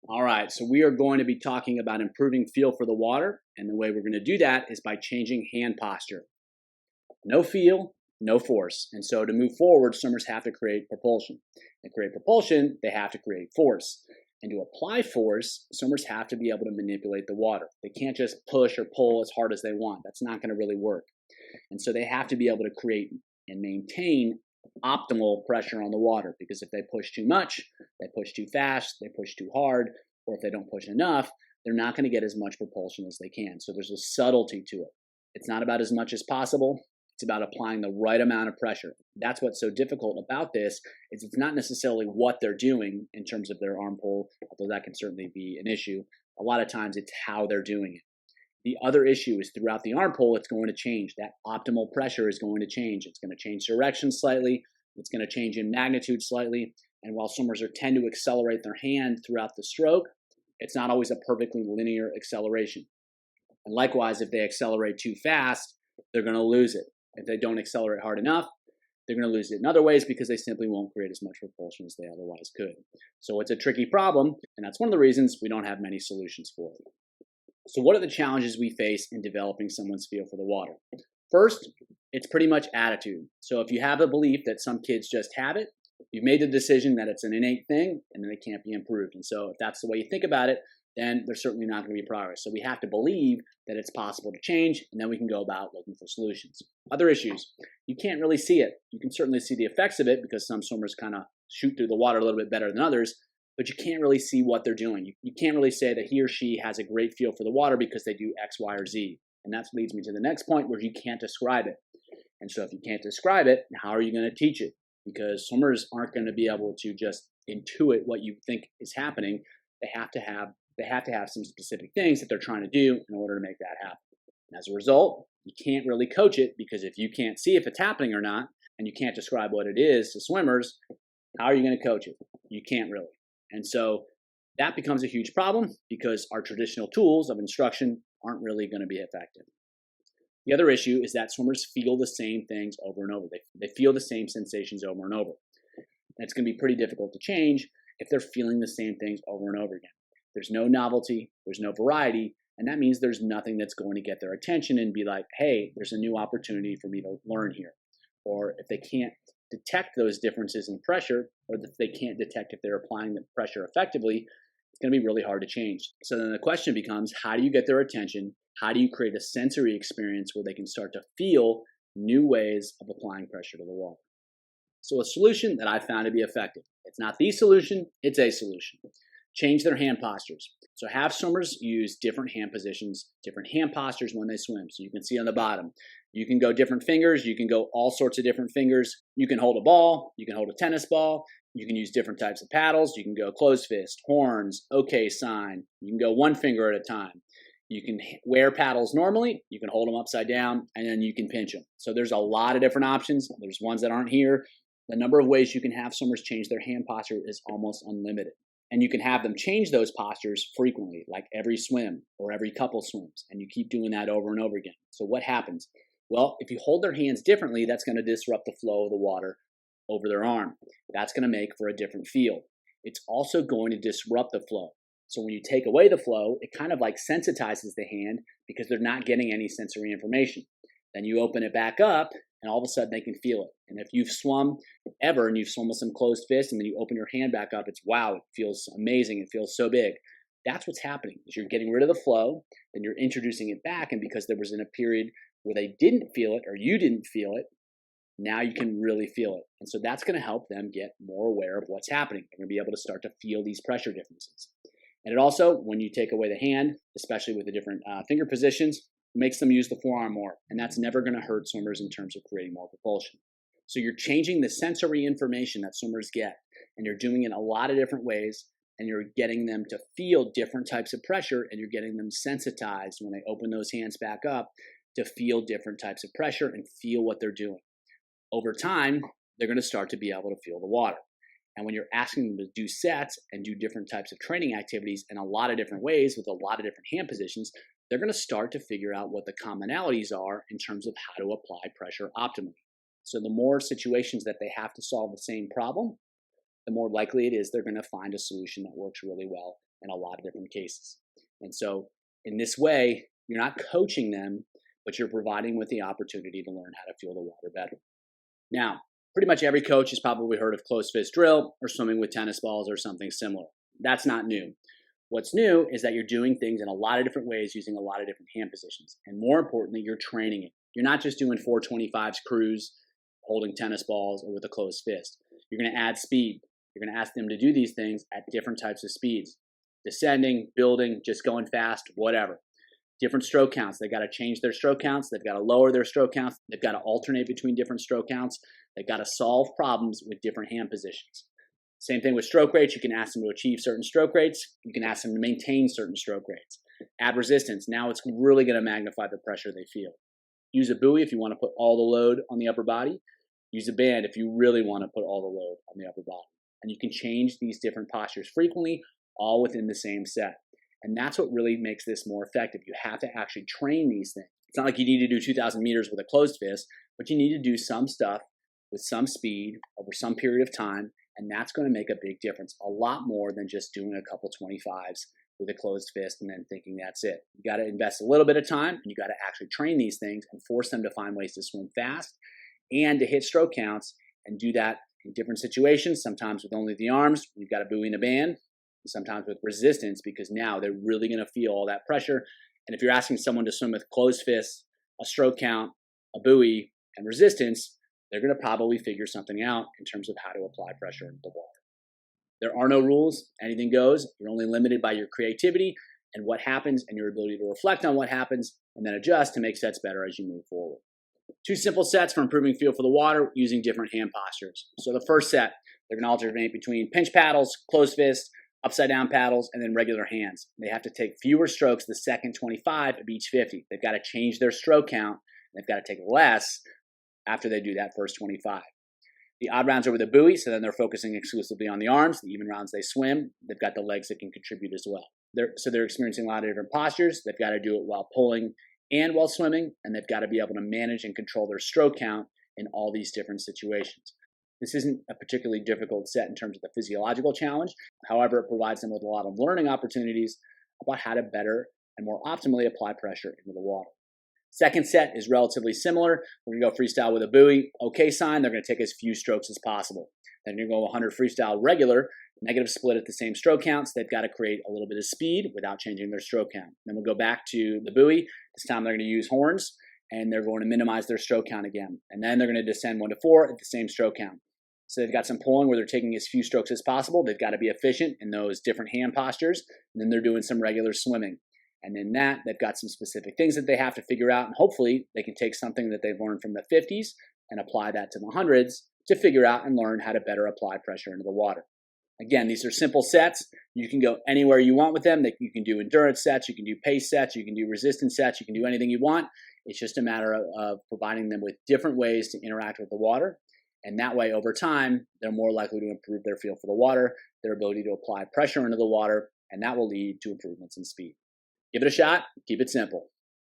All right, so we are going to be talking about improving feel for the water, and the way we're going to do that is by changing hand posture. No feel, no force. And so to move forward, swimmers have to create propulsion. To create propulsion, they have to create force. And to apply force, swimmers have to be able to manipulate the water. They can't just push or pull as hard as they want. That's not going to really work. And so they have to be able to create and maintain optimal pressure on the water, because if they push too much, they push too fast, they push too hard, or if they don't push enough, they're not going to get as much propulsion as they can. So there's a subtlety to it. It's not about as much as possible. It's about applying the right amount of pressure. That's what's so difficult about this, is it's not necessarily what they're doing in terms of their arm pull, although that can certainly be an issue. A lot of times it's how they're doing it. The other issue is throughout the arm pull, it's going to change. That optimal pressure is going to change. It's going to change direction slightly. It's going to change in magnitude slightly. And while swimmers tend to accelerate their hand throughout the stroke, it's not always a perfectly linear acceleration. And likewise, if they accelerate too fast, they're going to lose it. If they don't accelerate hard enough, they're going to lose it in other ways because they simply won't create as much propulsion as they otherwise could. So it's a tricky problem, and that's one of the reasons we don't have many solutions for it. So what are the challenges we face in developing someone's feel for the water? First, it's pretty much attitude. So if you have a belief that some kids just have it, you've made the decision that it's an innate thing and then it can't be improved. And so if that's the way you think about it, then there's certainly not going to be progress. So we have to believe that it's possible to change, and then we can go about looking for solutions. Other issues, you can't really see it. You can certainly see the effects of it because some swimmers kind of shoot through the water a little bit better than others, but you can't really see what they're doing. You can't really say that he or she has a great feel for the water because they do X, Y, or Z. And that leads me to the next point, where you can't describe it. And so if you can't describe it, how are you going to teach it? Because swimmers aren't going to be able to just intuit what you think is happening. They have to have some specific things that they're trying to do in order to make that happen. And as a result, you can't really coach it, because if you can't see if it's happening or not, and you can't describe what it is to swimmers, how are you going to coach it? You can't really. And so that becomes a huge problem, because our traditional tools of instruction aren't really going to be effective. The other issue is that swimmers feel the same things over and over. They feel the same sensations over and over. And it's going to be pretty difficult to change if they're feeling the same things over and over again. There's no novelty, there's no variety, and that means there's nothing that's going to get their attention and be like, hey, there's a new opportunity for me to learn here. Or if they can't detect those differences in pressure, or if they can't detect if they're applying the pressure effectively, it's going to be really hard to change. So then the question becomes, how do you get their attention? How do you create a sensory experience where they can start to feel new ways of applying pressure to the water? So a solution that I found to be effective, it's not the solution, it's a solution. Change their hand postures. So have swimmers use different hand positions, different hand postures when they swim. So you can see on the bottom, you can go different fingers. You can go all sorts of different fingers. You can hold a ball. You can hold a tennis ball. You can use different types of paddles. You can go closed fist, horns, okay sign. You can go one finger at a time. You can wear paddles normally. You can hold them upside down, and then you can pinch them. So there's a lot of different options. There's ones that aren't here. The number of ways you can have swimmers change their hand posture is almost unlimited. And you can have them change those postures frequently, like every swim or every couple swims. And you keep doing that over and over again. So what happens? Well, if you hold their hands differently, that's going to disrupt the flow of the water over their arm. That's going to make for a different feel. It's also going to disrupt the flow. So when you take away the flow, it kind of like sensitizes the hand because they're not getting any sensory information. Then you open it back up, and all of a sudden they can feel it. And if you've swum ever and you've swum with some closed fists and then you open your hand back up, it's wow, it feels amazing. It feels so big. That's what's happening, is you're getting rid of the flow, then you're introducing it back. And because there was in a period where they didn't feel it or you didn't feel it, now you can really feel it. And so that's going to help them get more aware of what's happening. They're going to be able to start to feel these pressure differences. And it also, when you take away the hand, especially with the different finger positions, makes them use the forearm more. And that's never going to hurt swimmers in terms of creating more propulsion. So you're changing the sensory information that swimmers get, and you're doing it a lot of different ways, and you're getting them to feel different types of pressure, and you're getting them sensitized when they open those hands back up to feel different types of pressure and feel what they're doing. Over time, they're going to start to be able to feel the water. And when you're asking them to do sets and do different types of training activities in a lot of different ways with a lot of different hand positions, they're going to start to figure out what the commonalities are in terms of how to apply pressure optimally. So the more situations that they have to solve the same problem, the more likely it is they're going to find a solution that works really well in a lot of different cases. And so in this way, you're not coaching them, but you're providing with the opportunity to learn how to feel the water better. Now, pretty much every coach has probably heard of closed fist drill or swimming with tennis balls or something similar. That's not new. What's new is that you're doing things in a lot of different ways using a lot of different hand positions. And more importantly, you're training it. You're not just doing 425s crews, holding tennis balls or with a closed fist. You're going to add speed. You're going to ask them to do these things at different types of speeds. Descending, building, just going fast, whatever. Different stroke counts. They've got to change their stroke counts. They've got to lower their stroke counts. They've got to alternate between different stroke counts. They've got to solve problems with different hand positions. Same thing with stroke rates. You can ask them to achieve certain stroke rates. You can ask them to maintain certain stroke rates. Add resistance. Now it's really going to magnify the pressure they feel. Use a buoy if you want to put all the load on the upper body. Use a band if you really want to put all the load on the upper body. And you can change these different postures frequently, all within the same set. And that's what really makes this more effective. You have to actually train these things. It's not like you need to do 2,000 meters with a closed fist, but you need to do some stuff with some speed over some period of time. And that's going to make a big difference, a lot more than just doing a couple 25s with a closed fist and then thinking that's it. You got to invest a little bit of time, and you got to actually train these things and force them to find ways to swim fast and to hit stroke counts, and do that in different situations, sometimes with only the arms. You've got a buoy and a band, sometimes with resistance, because now they're really going to feel all that pressure. And if you're asking someone to swim with closed fists, a stroke count, a buoy, and resistance, they're going to probably figure something out in terms of how to apply pressure into the water. There are no rules. Anything goes. You're only limited by your creativity and what happens and your ability to reflect on what happens and then adjust to make sets better as you move forward. 2 simple sets for improving feel for the water using different hand postures. So the first set, they're going to alternate between pinch paddles, closed fists, upside down paddles, and then regular hands. They have to take fewer strokes the second 25 of each 50. They've got to change their stroke count. They've got to take less after they do that first 25. The odd rounds are with a buoy, so then they're focusing exclusively on the arms. The even rounds they swim. They've got the legs that can contribute as well. They're experiencing a lot of different postures. They've got to do it while pulling and while swimming, and they've got to be able to manage and control their stroke count in all these different situations. This isn't a particularly difficult set in terms of the physiological challenge. However, it provides them with a lot of learning opportunities about how to better and more optimally apply pressure into the water. Second set is relatively similar. We're going to go freestyle with a buoy. Okay sign, they're going to take as few strokes as possible. Then you're going to go 100 freestyle regular, negative split at the same stroke counts. They've got to create a little bit of speed without changing their stroke count. Then we'll go back to the buoy. This time they're going to use horns, and they're going to minimize their stroke count again. And then they're going to descend 1 to 4 at the same stroke count. So they've got some pulling where they're taking as few strokes as possible. They've got to be efficient in those different hand postures. And then they're doing some regular swimming. And in that, they've got some specific things that they have to figure out. And hopefully they can take something that they've learned from the 50s and apply that to the 100s to figure out and learn how to better apply pressure into the water. Again, these are simple sets. You can go anywhere you want with them. You can do endurance sets, you can do pace sets, you can do resistance sets, you can do anything you want. It's just a matter of providing them with different ways to interact with the water. And that way, over time, they're more likely to improve their feel for the water, their ability to apply pressure into the water, and that will lead to improvements in speed. Give it a shot. Keep it simple.